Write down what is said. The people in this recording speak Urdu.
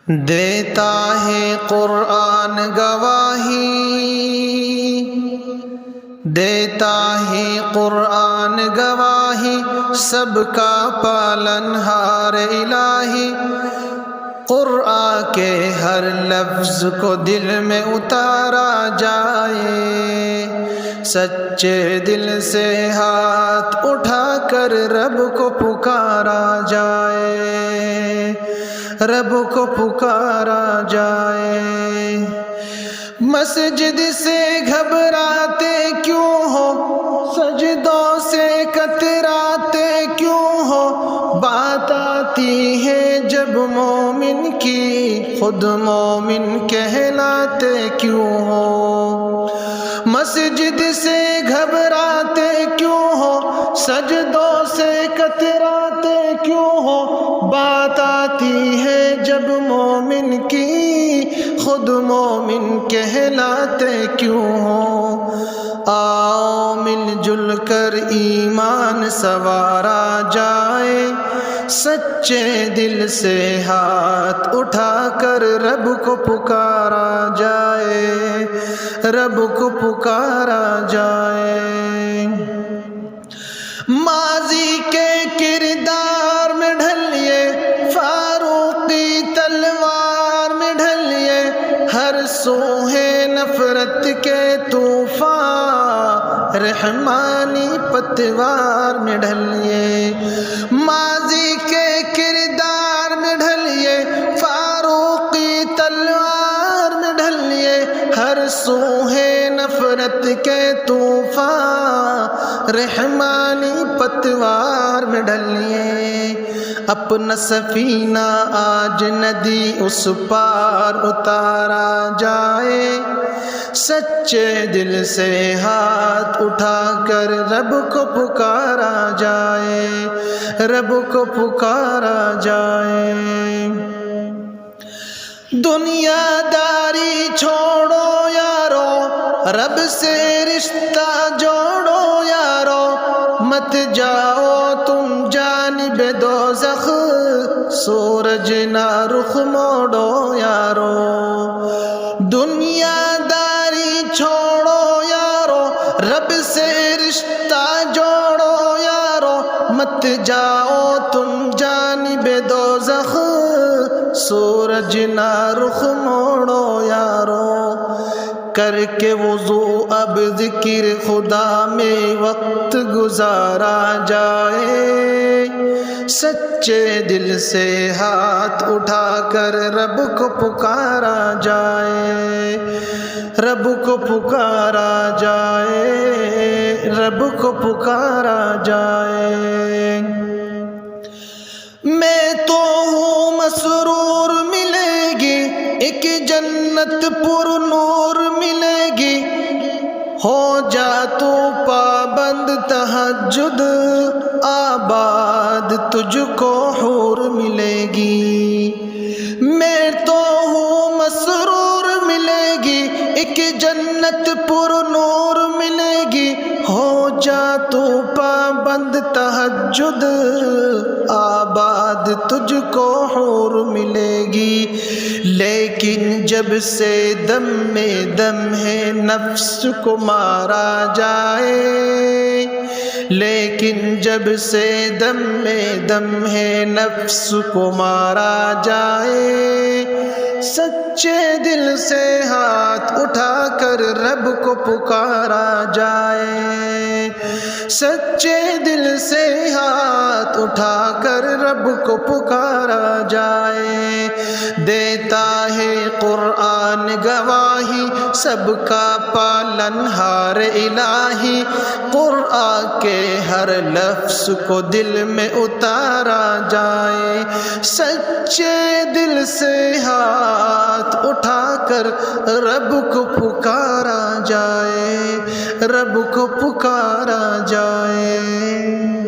دیتا ہے قرآن گواہی، دیتا ہے قرآن گواہی، سب کا پالنہار الہی۔ قرآن کے ہر لفظ کو دل میں اتارا جائے، سچے دل سے ہاتھ اٹھا کر رب کو پکارا جائے، رب کو پکارا جائے۔ مسجد سے گھبراتے کیوں ہو، سجدوں سے کتراتے کیوں ہو، بات آتی ہے جب مومن کی، خود مومن کہلاتے کیوں ہو۔ مسجد سے گھبراتے کیوں ہو، سجدوں سے کتراتے کیوں ہو، بات آتی ہے جب مومن کی، خود مومن کہلاتے کیوں ہو۔ آؤ مل جل کر ایمان سنوارا جائے، سچے دل سے ہاتھ اٹھا کر رب کو پکارا جائے، رب کو پکارا جائے۔ ماضی کے کردار میں ڈھلیے، فاروقی تلوار میں ڈھلیے، ہر سو ہے نفرت کے طوفان، رحمانی پتوار میں ڈھلیے۔ ماضی کے کردار میں ڈھلیے، فاروقی تلوار میں ڈھلیے، ہر سو ہے نفرت کے طوفان، رحمانی پتوار میں ڈھلیے۔ اپنا سفینہ آج ندی اس پار اتارا جائے، سچے دل سے ہاتھ اٹھا کر رب کو پکارا جائے، رب کو پکارا جائے۔ دنیا داری چھوڑو یارو، رب سے رشتہ جوڑو یارو، مت جاؤ تم جانب دوزخ، سورج نہ رخ موڑو یارو۔ دنیا داری چھوڑو یارو، رب سے رشتہ جوڑو یارو، مت جاؤ تم جانب دوزخ، سورج نہ رخ موڑو یارو۔ کر کے وضو اب ذکر خدا میں وقت گزارا جائے، سچے دل سے ہاتھ اٹھا کر رب کو پکارا جائے، رب کو پکارا جائے، رب کو پکارا جائے۔ میں تو ہوں مسرور ملے گی، ایک جنت پر نور ملے گی، ہو جا تو پابند تہجد، آباد تجھ کو حور ملے گی۔ میں تو ہوں مسرور ملے گی، ایک جنت پر نور ملے گی، ہو جا تو پابند تہجد، آباد تجھ کو حور ملے گی۔ لیکن جب سے دم میں دم ہے نفس کو مارا جائے، لیکن جب سے دم میں دم ہے نفس کو مارا جائے، سچے دل سے ہاتھ اٹھا کر رب کو پکارا جائے، سچے دل سے ہاتھ اٹھا کر رب کو پکارا جائے۔ دیتا ہے قرآن گواہی، سب کا پالنہار الہی، قرآن کے ہر لفظ کو دل میں اتارا جائے، سچے دل سے ہاتھ اٹھا کر رب کو پکارا جائے، رب کو پکارا جائے۔